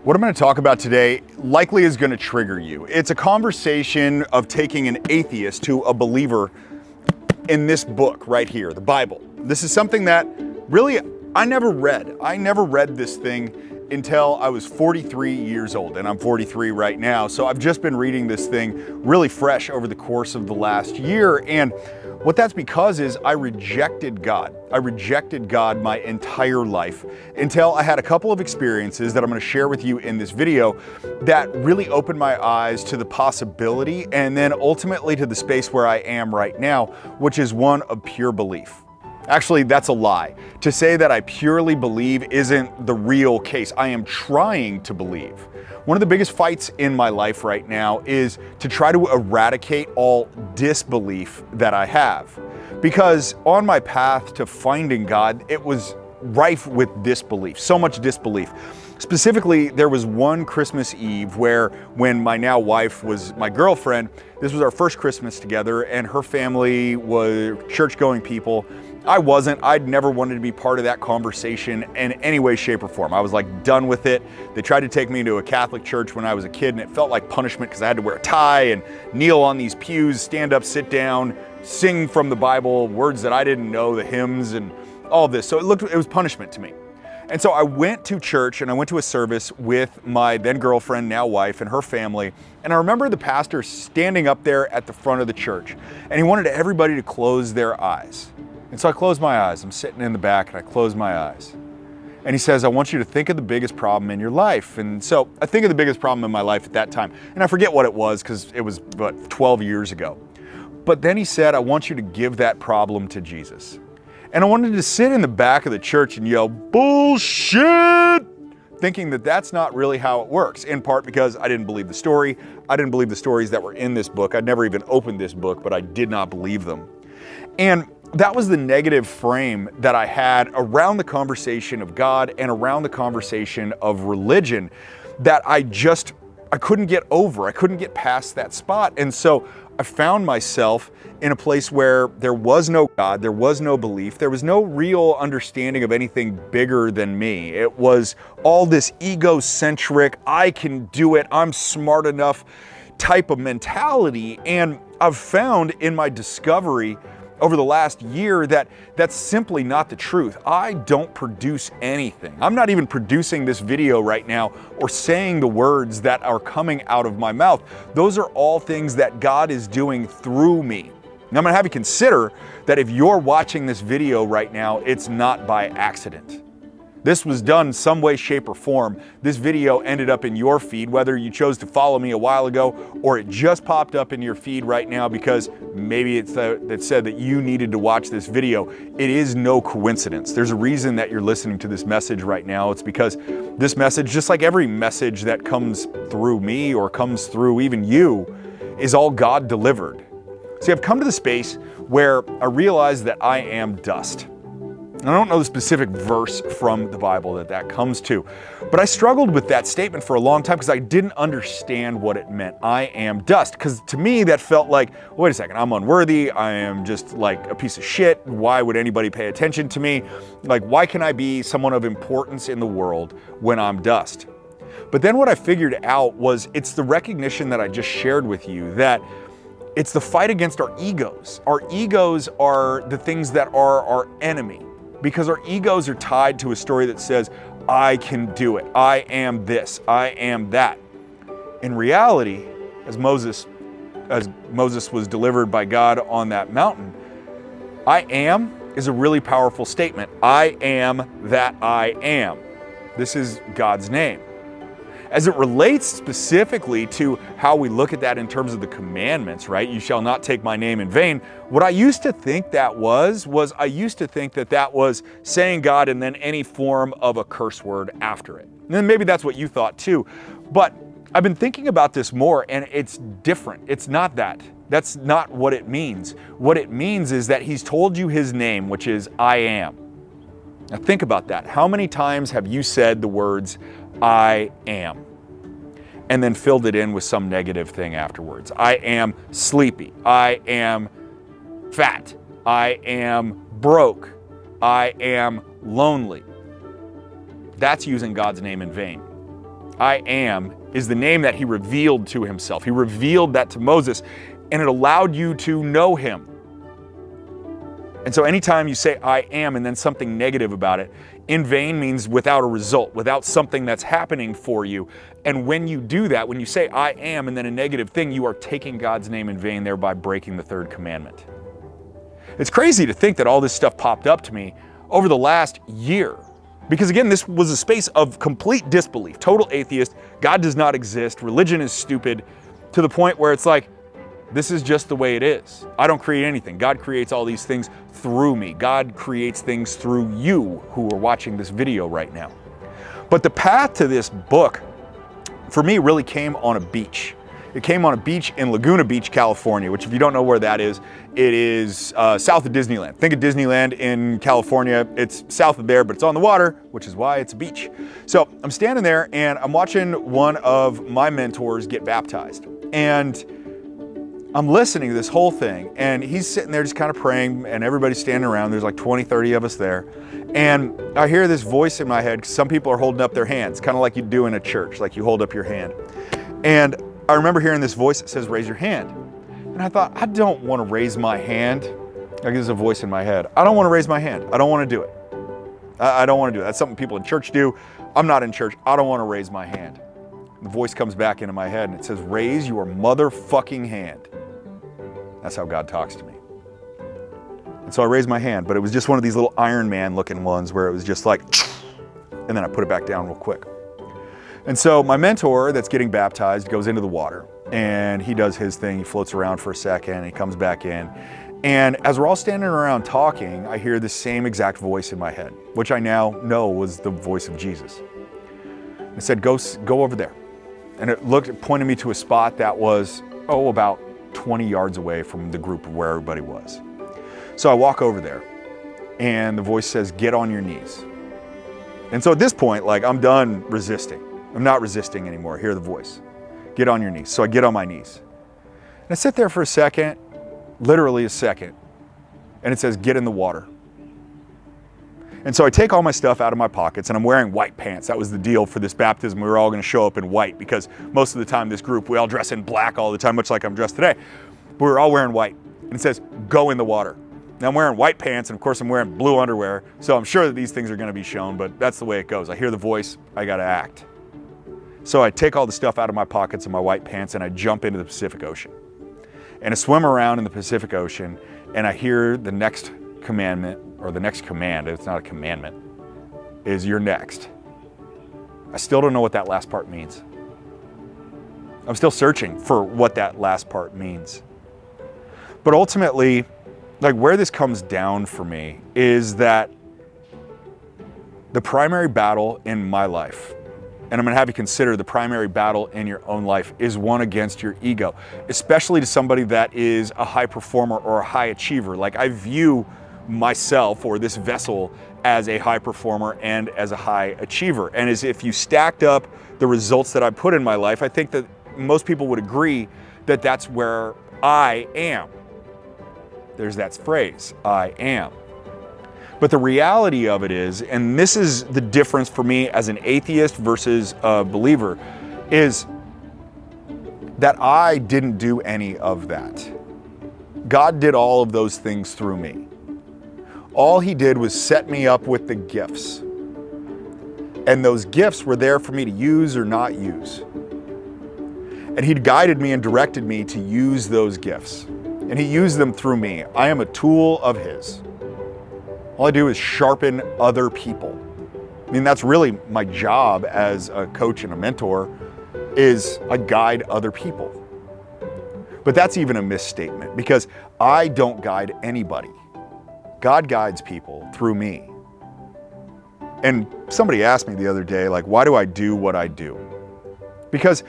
What I'm going to talk about today likely is going to trigger you. It's a conversation of taking an atheist to a believer in this book right here, the Bible. This is something that really I never read. I never read this thing until I was 43 years old, and I'm 43 right now. So I've just been reading this thing really fresh over the course of the last year. And what that's because is I rejected God. I rejected God my entire life until I had a couple of experiences that I'm going to share with you in this video that really opened my eyes to the possibility and then ultimately to the space where I am right now, which is one of pure belief. Actually, that's a lie. To say that I purely believe isn't the real case. I am trying to believe. One of the biggest fights in my life right now is to try to eradicate all disbelief that I have. Because on my path to finding God, it was rife with disbelief, so much disbelief. Specifically, there was one Christmas Eve where, when my now wife was my girlfriend, this was our first Christmas together, and her family were church-going people. I wasn't. I'd never wanted to be part of that conversation in any way, shape, or form. I was like done with it. They tried to take me to a Catholic church when I was a kid, and it felt like punishment because I had to wear a tie and kneel on these pews, stand up, sit down, sing from the Bible, words that I didn't know, the hymns and all this. So it was punishment to me. And so I went to church and I went to a service with my then girlfriend, now wife, and her family. And I remember the pastor standing up there at the front of the church, and he wanted everybody to close their eyes. And so I closed my eyes. I'm sitting in the back and I closed my eyes. And he says, I want you to think of the biggest problem in your life. And so I think of the biggest problem in my life at that time. And I forget what it was because it was about 12 years ago. But then he said, I want you to give that problem to Jesus. And I wanted to sit in the back of the church and yell, bullshit, thinking that that's not really how it works, in part because I didn't believe the story. I didn't believe the stories that were in this book. I'd never even opened this book, but I did not believe them. And that was the negative frame that I had around the conversation of God and around the conversation of religion that I couldn't get over. I couldn't get past that spot. And so I found myself in a place where there was no God, there was no belief, there was no real understanding of anything bigger than me. It was all this egocentric, I can do it, I'm smart enough type of mentality. And I've found in my discovery over the last year that that's simply not the truth. I don't produce anything. I'm not even producing this video right now or saying the words that are coming out of my mouth. Those are all things that God is doing through me. Now I'm gonna have you consider that if you're watching this video right now, it's not by accident. This was done some way, shape, or form. This video ended up in your feed, whether you chose to follow me a while ago or it just popped up in your feed right now because maybe it said that you needed to watch this video. It is no coincidence. There's a reason that you're listening to this message right now. It's because this message, just like every message that comes through me or comes through even you, is all God delivered. See, I've come to the space where I realize that I am dust. I don't know the specific verse from the Bible that comes to, but I struggled with that statement for a long time because I didn't understand what it meant. I am dust. Because to me, that felt like, wait a second, I'm unworthy. I am just like a piece of shit. Why would anybody pay attention to me? Like, why can I be someone of importance in the world when I'm dust? But then what I figured out was it's the recognition that I just shared with you that it's the fight against our egos. Our egos are the things that are our enemy. Because our egos are tied to a story that says, I can do it, I am this, I am that. In reality, as Moses was delivered by God on that mountain, I am is a really powerful statement. I am that I am. This is God's name. As it relates specifically to how we look at that in terms of the commandments, right? You shall not take my name in vain. What I used to think that was I used to think that was saying God and then any form of a curse word after it. And then maybe that's what you thought too. But I've been thinking about this more and it's different. It's not that. That's not what it means. What it means is that he's told you his name, which is I am. Now think about that. How many times have you said the words, I am, and then filled it in with some negative thing afterwards? I am sleepy. I am fat. I am broke. I am lonely. That's using God's name in vain. I am, is the name that he revealed to himself. He revealed that to Moses, and it allowed you to know him. And so anytime you say I am and then something negative about it, in vain means without a result, without something that's happening for you. And when you do that, when you say I am and then a negative thing, you are taking God's name in vain, thereby breaking the third commandment. It's crazy to think that all this stuff popped up to me over the last year. Because again, this was a space of complete disbelief, total atheist, God does not exist, religion is stupid, to the point where it's like, this is just the way it is. I don't create anything. God creates all these things through me. God creates things through you who are watching this video right now. But the path to this book, for me, really came on a beach. It came on a beach in Laguna Beach, California, which if you don't know where that is, it is south of Disneyland. Think of Disneyland in California. It's south of there, but it's on the water, which is why it's a beach. So I'm standing there and I'm watching one of my mentors get baptized. And I'm listening to this whole thing, and he's sitting there just kind of praying, and everybody's standing around. There's like 20, 30 of us there. And I hear this voice in my head, 'cause some people are holding up their hands, kind of like you do in a church, like you hold up your hand. And I remember hearing this voice that says, raise your hand. And I thought, I don't want to raise my hand. Like there's a voice in my head. I don't want to raise my hand. I don't want to do it. I don't want to do it. That's something people in church do. I'm not in church. I don't want to raise my hand. The voice comes back into my head and it says, raise your motherfucking hand. That's how God talks to me. And so I raised my hand, but it was just one of these little Iron Man looking ones where it was just like, and then I put it back down real quick. And so my mentor that's getting baptized goes into the water and he does his thing. He floats around for a second and he comes back in. And as we're all standing around talking, I hear the same exact voice in my head, which I now know was the voice of Jesus. It said, go over there. And it pointed me to a spot that was, about 20 yards away from the group of where everybody was. So I walk over there and the voice says, get on your knees. And so at this point, like I'm done resisting. I'm not resisting anymore. I hear the voice, get on your knees. So I get on my knees and I sit there for a second, literally a second. And it says, get in the water. And so I take all my stuff out of my pockets and I'm wearing white pants. That was the deal for this baptism. We were all going to show up in white because most of the time this group, we all dress in black all the time, much like I'm dressed today. But we were all wearing white. And it says, go in the water. Now I'm wearing white pants and of course I'm wearing blue underwear. So I'm sure that these things are going to be shown, but that's the way it goes. I hear the voice, I got to act. So I take all the stuff out of my pockets and my white pants and I jump into the Pacific Ocean. And I swim around in the Pacific Ocean and I hear the next commandment, or the next command, it's not a commandment, is you're next. I still don't know what that last part means. I'm still searching for what that last part means. But ultimately, like where this comes down for me is that the primary battle in my life, and I'm gonna have you consider the primary battle in your own life, is one against your ego, especially to somebody that is a high performer or a high achiever. Like I view myself or this vessel as a high performer and as a high achiever. And as if you stacked up the results that I put in my life, I think that most people would agree that that's where I am. There's that phrase, I am. But the reality of it is, and this is the difference for me as an atheist versus a believer, is that I didn't do any of that. God did all of those things through me. All he did was set me up with the gifts. And those gifts were there for me to use or not use. And he'd guided me and directed me to use those gifts. And he used them through me. I am a tool of his. All I do is sharpen other people. I mean, that's really my job as a coach and a mentor, is I guide other people. But that's even a misstatement because I don't guide anybody. God guides people through me. And somebody asked me the other day, like, why do I do what I do? Because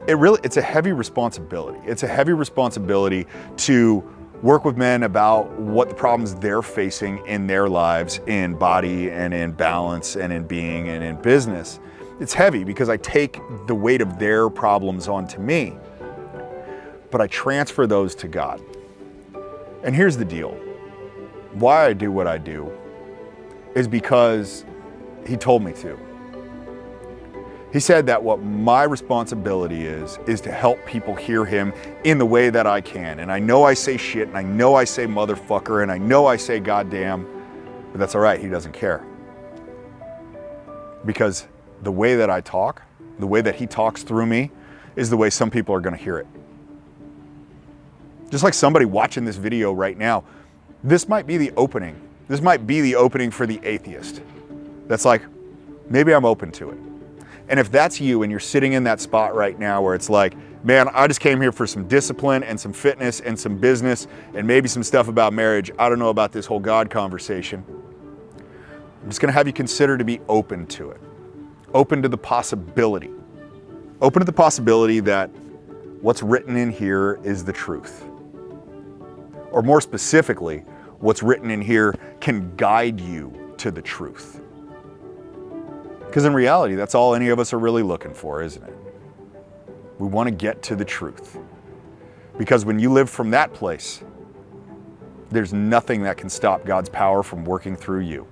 it's a heavy responsibility. It's a heavy responsibility to work with men about what the problems they're facing in their lives, in body and in balance and in being and in business. It's heavy because I take the weight of their problems onto me, but I transfer those to God. And here's the deal. Why I do what I do is because he told me to. He said that what my responsibility is to help people hear him in the way that I can. And I know I say shit, and I know I say motherfucker, and I know I say goddamn, but that's all right, he doesn't care. Because the way that I talk, the way that he talks through me, is the way some people are gonna hear it. Just like somebody watching this video right now, this might be the opening. This might be the opening for the atheist. That's like, maybe I'm open to it. And if that's you and you're sitting in that spot right now where it's like, man, I just came here for some discipline and some fitness and some business and maybe some stuff about marriage. I don't know about this whole God conversation. I'm just gonna have you consider to be open to it. Open to the possibility. Open to the possibility that what's written in here is the truth. Or more specifically, what's written in here can guide you to the truth. Because in reality, that's all any of us are really looking for, isn't it? We want to get to the truth. Because when you live from that place, there's nothing that can stop God's power from working through you.